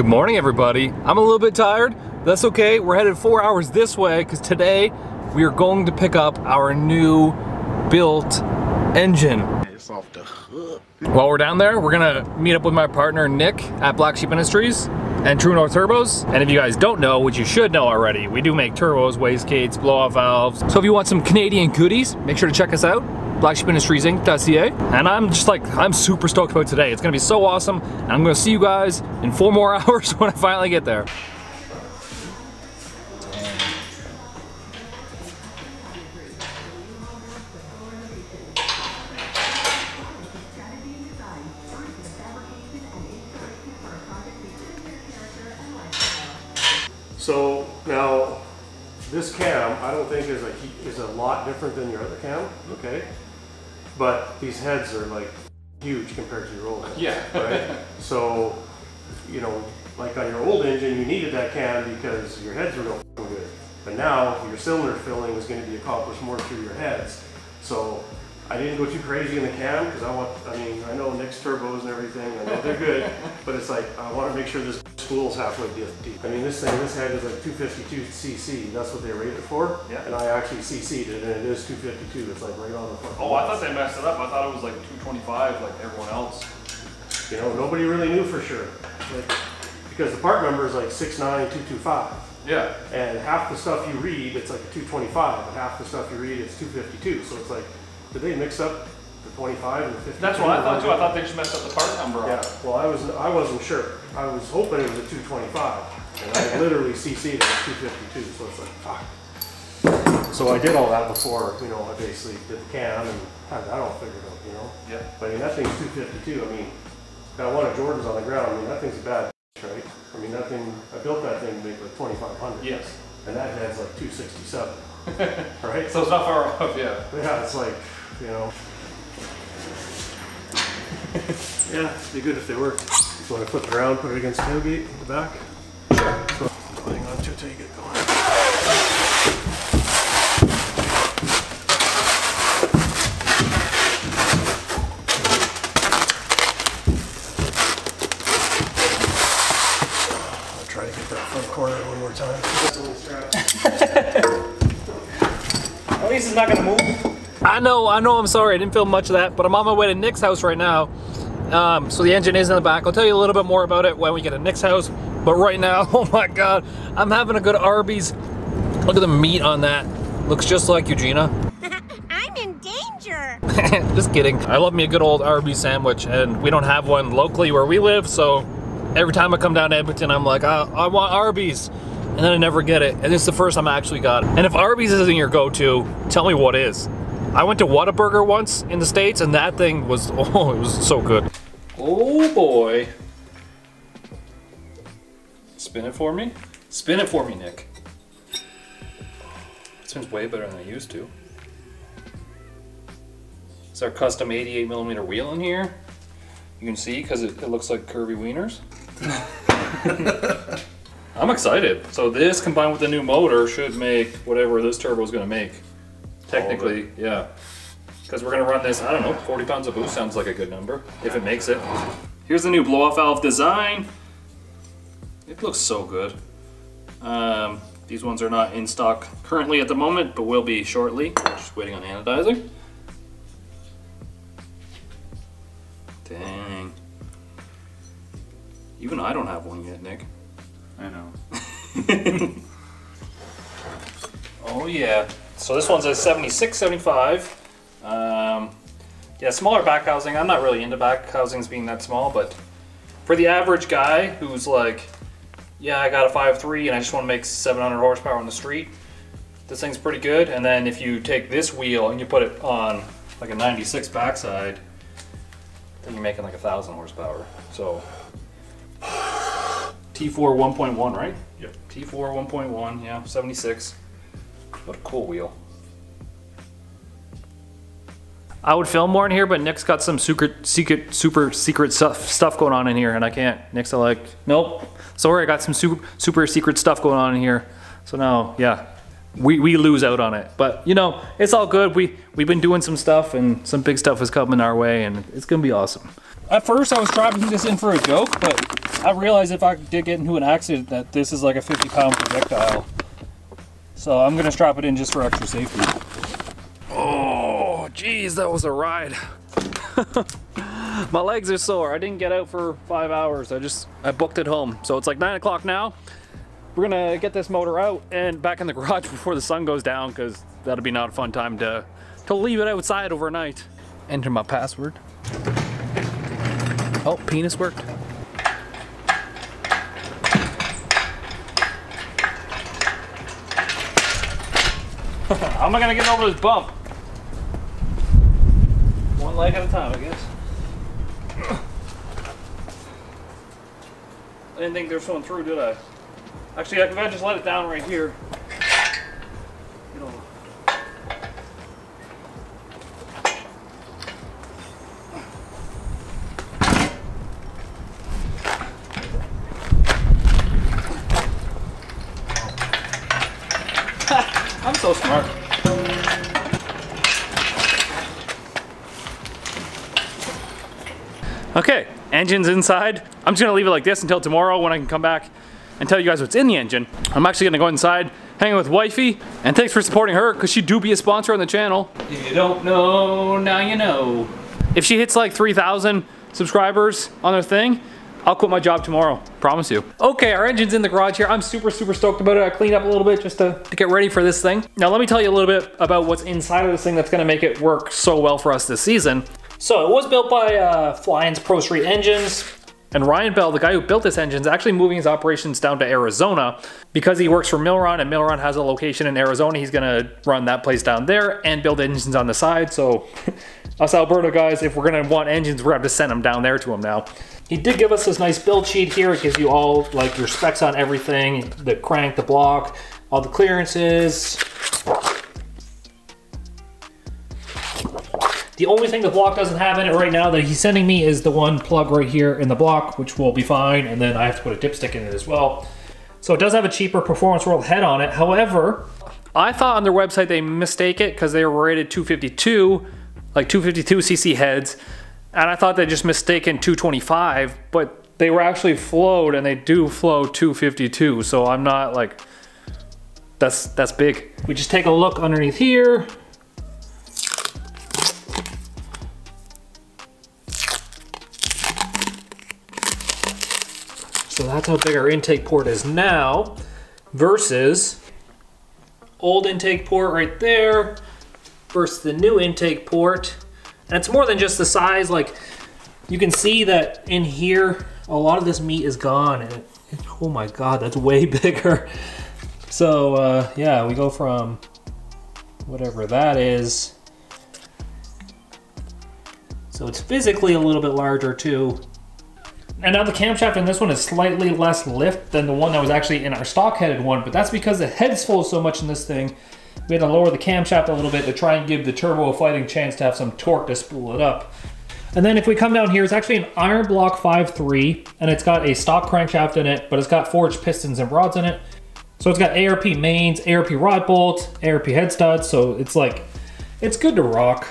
Good morning, everybody. I'm a little bit tired. That's okay. We're headed 4 hours this way because today we are going to pick up our new built engine. It's off the hook. While we're down there, we're gonna meet up with my partner Nick at Black Sheep Industries and True North Turbos. And if you guys don't know, which you should know already, we do make turbos, wastegates, blow-off valves. So if you want some Canadian goodies, make sure to check us out. BlackSheepIndustriesInc.ca. And I'm super stoked about today. It's gonna be so awesome. And I'm gonna see you guys in 4 more hours when I finally get there. So now, this cam I don't think is a lot different than your other cam, okay? But these heads are like huge compared to your old heads, Yeah. right? So, you know, like on your old engine, you needed that cam because your heads were no f***ing good. But now your cylinder filling is going to be accomplished more through your heads. So I didn't go too crazy in the cam because I know Nick's turbos and everything, I know they're good, but it's like, I want to make sure this spool's halfway deep. I mean, this head is like 252 cc, that's what they rated it for. Yeah. And I actually cc'd it, and it is 252, it's like right on the front. Oh, I thought they messed it up. I thought it was like 225 like everyone else. You know, nobody really knew for sure. Like, because the part number is like 69225. Yeah. And half the stuff you read, it's like a 225, and half the stuff you read, it's 252. So it's like, did they mix up the 25 and the 52? That's what I thought too. I thought they just messed up the part number. Yeah, well, I wasn't sure. I was hoping it was a 225, and I literally CC'd it at 252, so it's like, fuck. So I did all that before, you know, I basically did the cam and had that all figured out, you know? Yeah. But I mean, that thing's 252. I mean, got one of Jordan's on the ground. I mean, that thing's a bad right? I mean, that thing, I built that thing to make like 2,500. Yes. And that head's like 267, right? So it's not far off, yeah. Yeah, it's like, you know. Yeah, it'd be good if they worked. So when I flip it around, put it against the tailgate in the back. Sure. So, hang on to it till you get going. I'll try to get that front corner one more time. At least it's not gonna move. I know, I'm sorry, I didn't film much of that, but I'm on my way to Nick's house right now. So the engine is in the back. I'll tell you a little bit more about it when we get to Nick's house. But right now, oh my God, I'm having a good Arby's. Look at the meat on that. Looks just like Eugenia. I'm in danger. Just kidding. I love me a good old Arby's sandwich, and we don't have one locally where we live, so every time I come down to Edmonton, I'm like, I want Arby's. And then I never get it. And this is the first time I actually got it. And if Arby's isn't your go-to, tell me what is. I went to Whataburger once in the States, and that thing was, oh, it was so good. Oh boy. Spin it for me. Spin it for me, Nick. It spins way better than it used to. It's our custom 88mm wheel in here. You can see, because it looks like curvy wieners. I'm excited. So this combined with the new motor should make whatever this turbo is going to make. Technically, yeah. Because we're going to run this, I don't know, 40 pounds of boost sounds like a good number, if it makes it. Here's the new blow-off valve design. It looks so good. These ones are not in stock currently at the moment, but will be shortly. Just waiting on anodizing. Dang. Even I don't have one yet, Nick. I know. Oh yeah. So this one's a 76, 75. Yeah, smaller back housing. I'm not really into back housings being that small, but for the average guy who's like, yeah, I got a 5.3 and I just want to make 700 horsepower on the street, this thing's pretty good. And then if you take this wheel and you put it on like a 96 backside, then you're making like 1,000 horsepower. So T4 1.1, right? Yep. T4 1.1, yeah, 76. What a cool wheel. I would film more in here, but Nick's got some super secret stuff going on in here, and I can't. Nick's like, nope, sorry, I got some super secret stuff going on in here. So now, yeah, we lose out on it. But you know, it's all good. We've been doing some stuff, and some big stuff is coming our way, and it's gonna be awesome. At first I was strapping this in for a joke, but I realized if I did get into an accident that this is like a 50-pound projectile. So I'm gonna strap it in just for extra safety. Oh geez, that was a ride. My legs are sore. I didn't get out for 5 hours. I booked it home. So it's like 9 o'clock now. We're gonna get this motor out and back in the garage before the sun goes down, because that'll be not a fun time to leave it outside overnight. Enter my password. Oh, penis worked. How am I gonna get over this bump? One leg at a time, I guess. I didn't think there was someone through, did I? Actually, I could just let it down right here. You know. I'm so smart. Okay, engine's inside. I'm just gonna leave it like this until tomorrow when I can come back and tell you guys what's in the engine. I'm actually gonna go inside, hang out with wifey, and thanks for supporting her, because she do be a sponsor on the channel. If you don't know, now you know. If she hits like 3,000 subscribers on her thing, I'll quit my job tomorrow, promise you. Okay, our engine's in the garage here. I'm super stoked about it. I cleaned up a little bit just to get ready for this thing. Now let me tell you a little bit about what's inside of this thing that's gonna make it work so well for us this season. So it was built by Flying's Pro Street Engines, and Ryan Bell, the guy who built this engine, is actually moving his operations down to Arizona because he works for Milron, and Milron has a location in Arizona. He's gonna run that place down there and build engines on the side. So us Alberta guys, if we're gonna want engines, we're gonna have to send them down there to him now. He did give us this nice build sheet here. It gives you all like your specs on everything, the crank, the block, all the clearances. The only thing the block doesn't have in it right now that he's sending me is the one plug right here in the block, which will be fine, and then I have to put a dipstick in it as well. So it does have a cheaper Performance World head on it. However, I thought on their website they mistake it because they were rated 252, like 252cc heads, and I thought they just mistaken 225, but they were actually flowed, and they do flow 252, so I'm not like, that's big. We just take a look underneath here. So that's how big our intake port is now versus old intake port right there versus the new intake port. And it's more than just the size. Like, you can see that in here, a lot of this meat is gone. And oh my God, that's way bigger. So yeah, we go from whatever that is. So it's physically a little bit larger too. And now the camshaft in this one is slightly less lift than the one that was actually in our stock-headed one, but that's because the head's full so much in this thing. We had to lower the camshaft a little bit to try and give the turbo a fighting chance to have some torque to spool it up. And then if we come down here, it's actually an iron block 5.3, and it's got a stock crankshaft in it, but it's got forged pistons and rods in it. So it's got ARP mains, ARP rod bolts, ARP head studs, so it's like, it's good to rock.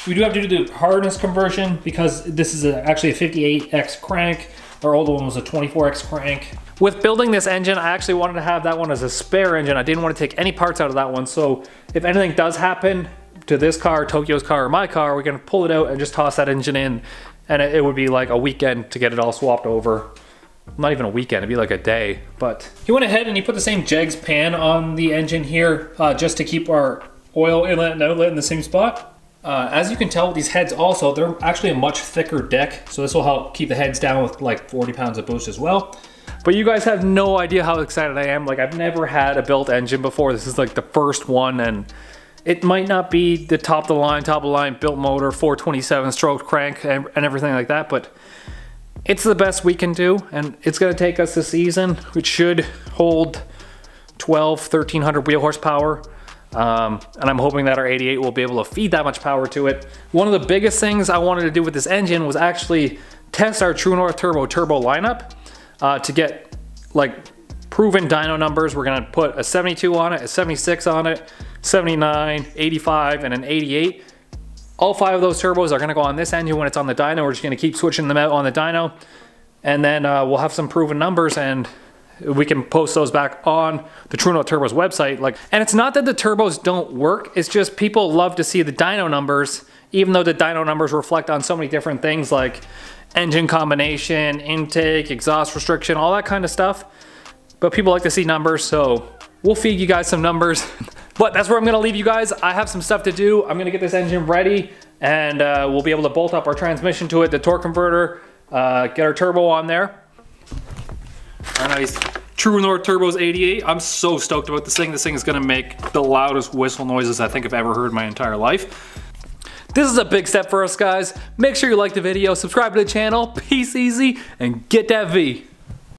We do have to do the hardness conversion because this is actually a 58X crank. Our older one was a 24X crank. With building this engine, I actually wanted to have that one as a spare engine. I didn't want to take any parts out of that one. So if anything does happen to this car, Tokyo's car, or my car, we're gonna pull it out and just toss that engine in. And it would be like a weekend to get it all swapped over. Not even a weekend, it'd be like a day. But he went ahead and he put the same Jegs pan on the engine here just to keep our oil inlet and outlet in the same spot. As you can tell with these heads also, they're actually a much thicker deck, so this will help keep the heads down with like 40 pounds of boost as well. But you guys have no idea how excited I am. Like, I've never had a built engine before. This is like the first one, and it might not be the top of the line built motor, 427 stroke crank and everything like that, but it's the best we can do, and it's gonna take us this season, which should hold 1,300 wheel horsepower. And I'm hoping that our 88 will be able to feed that much power to it. One of the biggest things I wanted to do with this engine was actually test our True North turbo lineup to get like proven dyno numbers. We're gonna put a 72 on it, a 76 on it, 79, 85, and an 88. All 5 of those turbos are gonna go on this engine when it's on the dyno. We're just gonna keep switching them out on the dyno. And then we'll have some proven numbers, and we can post those back on the True Note Turbos website. And it's not that the turbos don't work, it's just people love to see the dyno numbers, even though the dyno numbers reflect on so many different things like engine combination, intake, exhaust restriction, all that kind of stuff. But people like to see numbers, so we'll feed you guys some numbers. But that's where I'm gonna leave you guys. I have some stuff to do. I'm gonna get this engine ready, and we'll be able to bolt up our transmission to it, the torque converter, get our turbo on there. Our nice True North Turbos 88. I'm so stoked about this thing. This thing is gonna make the loudest whistle noises I think I've ever heard in my entire life. This is a big step for us, guys. Make sure you like the video, subscribe to the channel, peace easy, and get that V.